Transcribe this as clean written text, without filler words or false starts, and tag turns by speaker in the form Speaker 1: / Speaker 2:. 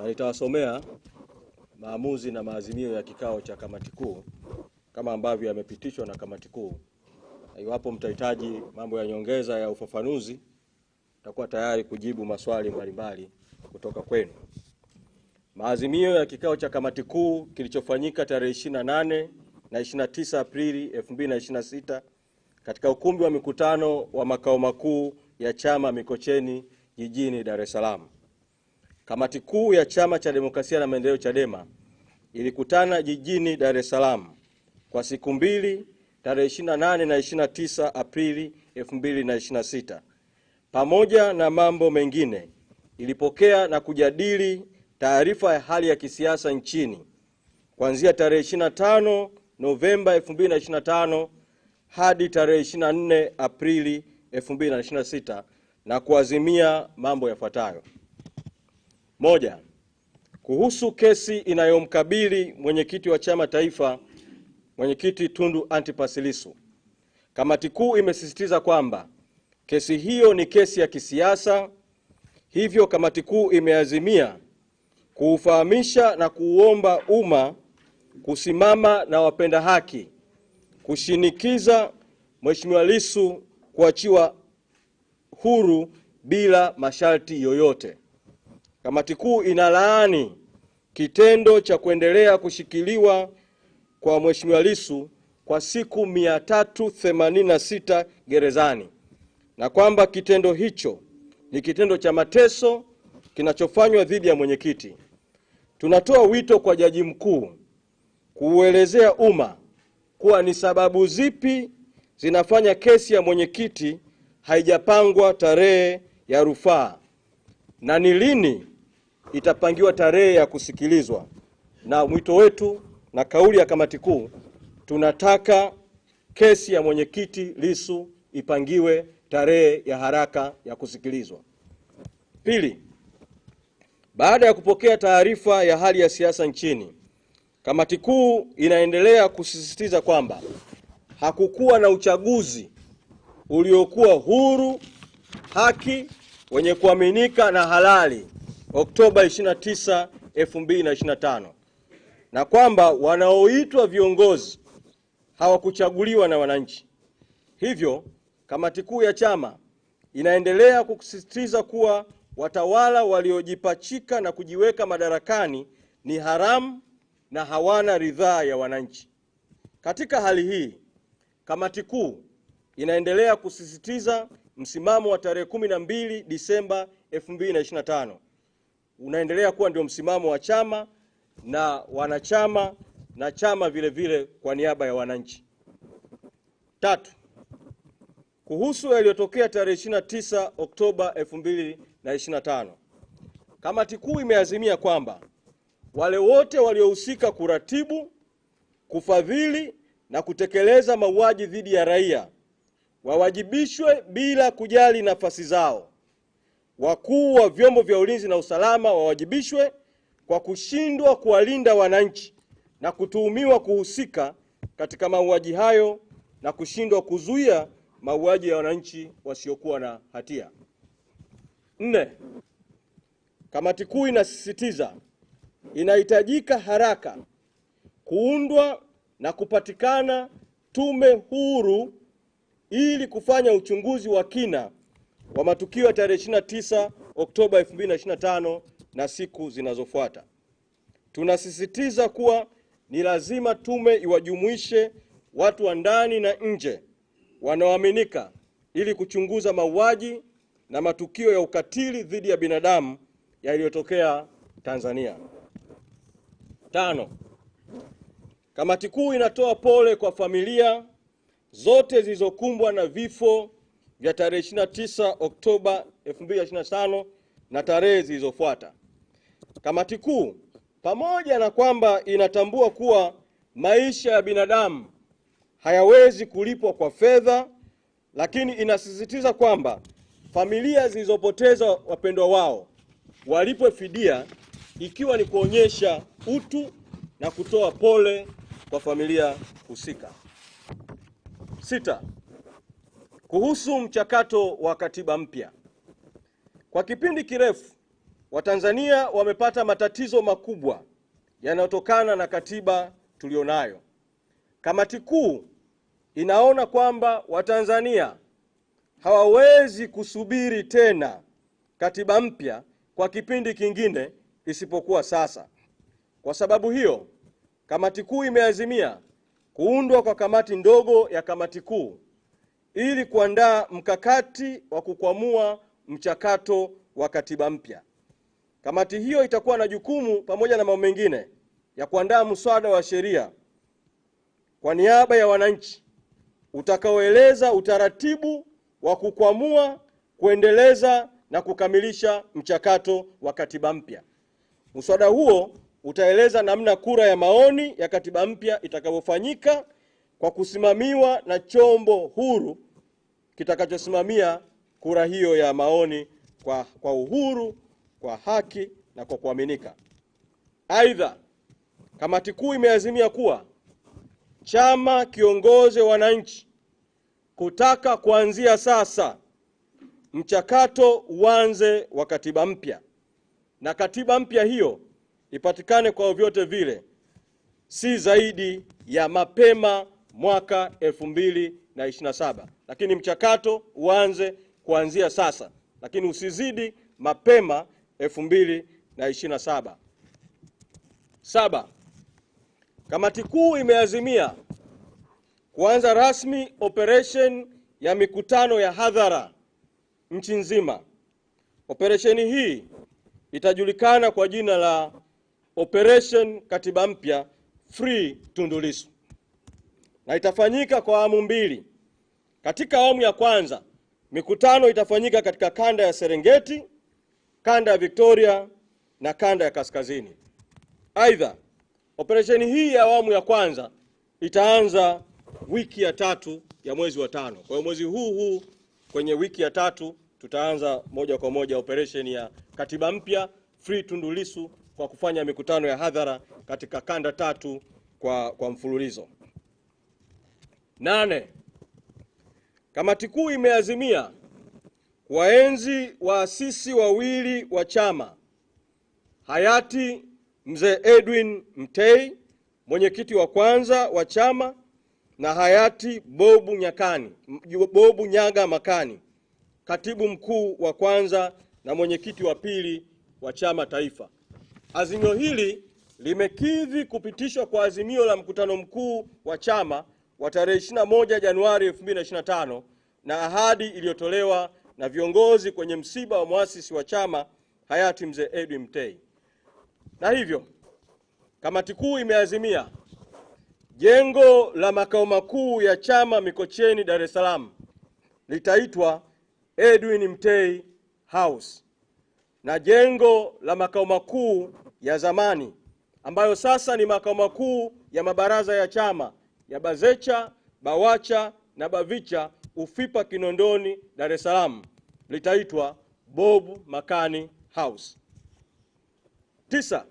Speaker 1: na nitawasomea maamuzi na maazimio ya kikao cha kamati kuu kama ambavyo yamepitishwa na kamati kuu. Iwapo mtahitaji mambo ya nyongeza ya ufafanuzi, tutakuwa tayari kujibu maswali mbalimbali kutoka kwenu. Maazimio ya kikao cha kamati kuu kilichofanyika tarehe 28 na 29 Aprili 2026 katika ukumbi wa mikutano wa makao makuu ya chama Mikocheni jijini Dar es Salaam. Kamati kuu ya Chama cha Demokrasia na Maendeleo Chadema ilikutana jijini Dar es Salaam kwa siku mbili, tarehe 28 na 29 Aprili 2026. Pamoja na mambo mengine, ilipokea na kujadili taarifa ya hali ya kisiasa nchini kuanzia tarehe 25 Novemba 2025 hadi tarehe 24 Aprili 2026 na kuazimia mambo yafuatayo. Moja, kuhusu kesi inayomkabili mwenyekiti wa chama taifa, Mwenyekiti Tundu Antipas Lissu. Kamati kuu imesisitiza kwamba kesi hiyo ni kesi ya kisiasa, hivyo kamati kuu imeazimia kuufahamisha na kuuomba umma kusimama na wapenda haki kushinikiza Mheshimiwa Lissu kuachiwa huru bila masharti yoyote. Kamati kuu inalaani kitendo cha kuendelea kushikiliwa kwa Mheshimiwa Lissu kwa siku 386 gerezani na kwamba kitendo hicho ni kitendo cha mateso kinachofanywa dhidi ya mwenyekiti. Tunatoa wito kwa Jaji Mkuu kuuelezea umma kuwa ni sababu zipi zinafanya kesi ya mwenyekiti haijapangwa tarehe ya rufaa na ni lini itapangiwa tarehe ya kusikilizwa. Na mwito wetu na kauli ya kamati kuu, tunataka kesi ya mwenyekiti Lissu ipangiwe tarehe ya haraka ya kusikilizwa. Pili, baada ya kupokea taarifa ya hali ya siasa nchini, kamati kuu inaendelea kusisitiza kwamba hakukuwa na uchaguzi uliokuwa huru, haki, wenye kuaminika na halali Oktoba 29, 2025 na kwamba wanaoitwa viongozi hawakuchaguliwa na wananchi. Hivyo, kamati kuu ya chama inaendelea kusisitiza kuwa watawala waliojipachika na kujiweka madarakani ni haramu na hawana ridhaa ya wananchi. Katika hali hii, kamati kuu inaendelea kusisitiza msimamo wa tarehe 12 Disemba 2025 unaendelea kuwa ndio msimamo wa chama na wanachama na chama vile vile kwa niaba ya wananchi. Tatu, kuhusu yaliyotokea tarehe 29 Oktoba 2025, kamati kuu imeazimia kwamba wale wote waliohusika kuratibu, kufadhili na kutekeleza mauaji dhidi ya raia wawajibishwe bila kujali nafasi zao. Wakuu wa vyombo vya ulinzi na usalama wawajibishwe kwa kushindwa kuwalinda wananchi na kutuhumiwa kuhusika katika mauaji hayo na kushindwa kuzuia mauaji ya wananchi wasiokuwa na hatia. 4. Kamati kuu inasisitiza inahitajika haraka kuundwa na kupatikana tume huru ili kufanya uchunguzi wa kina wa matukio ya tarehe 29 Oktoba 2025 na siku zinazofuata. Tunasisitiza kuwa ni lazima tume iwajumuishe watu wa ndani na nje wanaoaminika ili kuchunguza mauaji na matukio ya ukatili dhidi ya binadamu yaliyotokea Tanzania. 5. Kamati kuu inatoa pole kwa familia zote zilizokumbwa na vifo vya tarehe 29 Oktoba 2025 na tarehe zilizofuata. Kamati kuu, pamoja na kwamba inatambua kuwa maisha ya binadamu hayawezi kulipwa kwa fedha, lakini inasisitiza kwamba familia zilizopoteza wapendwa wao walipwe fidia, ikiwa ni kuonyesha utu na kutoa pole kwa familia husika. 6. Kuhusu mchakato wa katiba mpya. Kwa kipindi kirefu, Watanzania wamepata matatizo makubwa yanayotokana na katiba tulionayo. Kamati kuu inaona kwamba Watanzania hawawezi kusubiri tena katiba mpya kwa kipindi kingine isipokuwa sasa. Kwa sababu hiyo, kamati kuu imeazimia kuundwa kwa kamati ndogo ya kamati kuu ili kuandaa mkakati wa kukwamua mchakato wa katiba mpya. Kamati hiyo itakuwa na jukumu pamoja na mambo mengine ya kuandaa mswada wa sheria kwa niaba ya wananchi utakaoeleza utaratibu wa kukwamua, kuendeleza na kukamilisha mchakato wa katiba mpya. Mswada huo utaeleza namna kura ya maoni ya katiba mpya itakavyofanyika kwa kusimamiwa na chombo huru kitakachosimamia kura hiyo ya maoni kwa uhuru, kwa haki na kwa kuaminika. Aidha, kamati kuu imeazimia kuwa chama kiongoze wananchi kutaka kuanzia sasa mchakato uanze wa katiba mpya, na katiba mpya hiyo ipatikane kwa vyovyote vile si zaidi ya mapema mwaka 2027, lakini mchakato uanze kuanzia sasa, lakini usizidi mapema 2027. 7. Kamati kuu imeazimia kuanza rasmi operation ya mikutano ya hadhara nchi nzima. Operesheni hii itajulikana kwa jina la Operation Katiba Mpya Free Tundu Lissu na itafanyika kwa awamu mbili. Katika awamu ya kwanza, mikutano itafanyika katika kanda ya Serengeti, kanda ya Victoria na kanda ya Kaskazini. Aidha, operesheni hii ya awamu ya kwanza itaanza wiki ya 3 ya mwezi wa 5. Kwa hiyo mwezi huu kwenye wiki ya 3 tutaanza moja kwa moja operesheni ya Katiba Mpya Free Tundu Lissu kwa kufanya mikutano ya hadhara katika kanda 3 kwa mfululizo. 8. Kamati kuu imeazimia kuwaenzi waasisi wawili wa chama, hayati Mzee Edwin Mtei, mwenyekiti wa kwanza wa chama, na hayati Bobu Nyaga Makani, katibu mkuu wa kwanza na mwenyekiti wa pili wa chama taifa. Azimio hili limekidhi kupitishwa kwa azimio la mkutano mkuu wa chama wa tarehe 21 Januari 2025 na ahadi iliyotolewa na viongozi kwenye msiba wa muasisi wa chama hayati Mzee Edwin Mtei. Na hivyo, kamati kuu imeazimia jengo la makao makuu ya chama Mikocheni, Dar es Salaam litaitwa Edwin Mtei House, na jengo la makao makuu ya zamani ambayo sasa ni makao makuu ya mabaraza ya chama ya Bazecha, Bawacha na Bavicha Ufipa Kinondoni, Dar es Salaam litaitwa Bob Makani House. 9.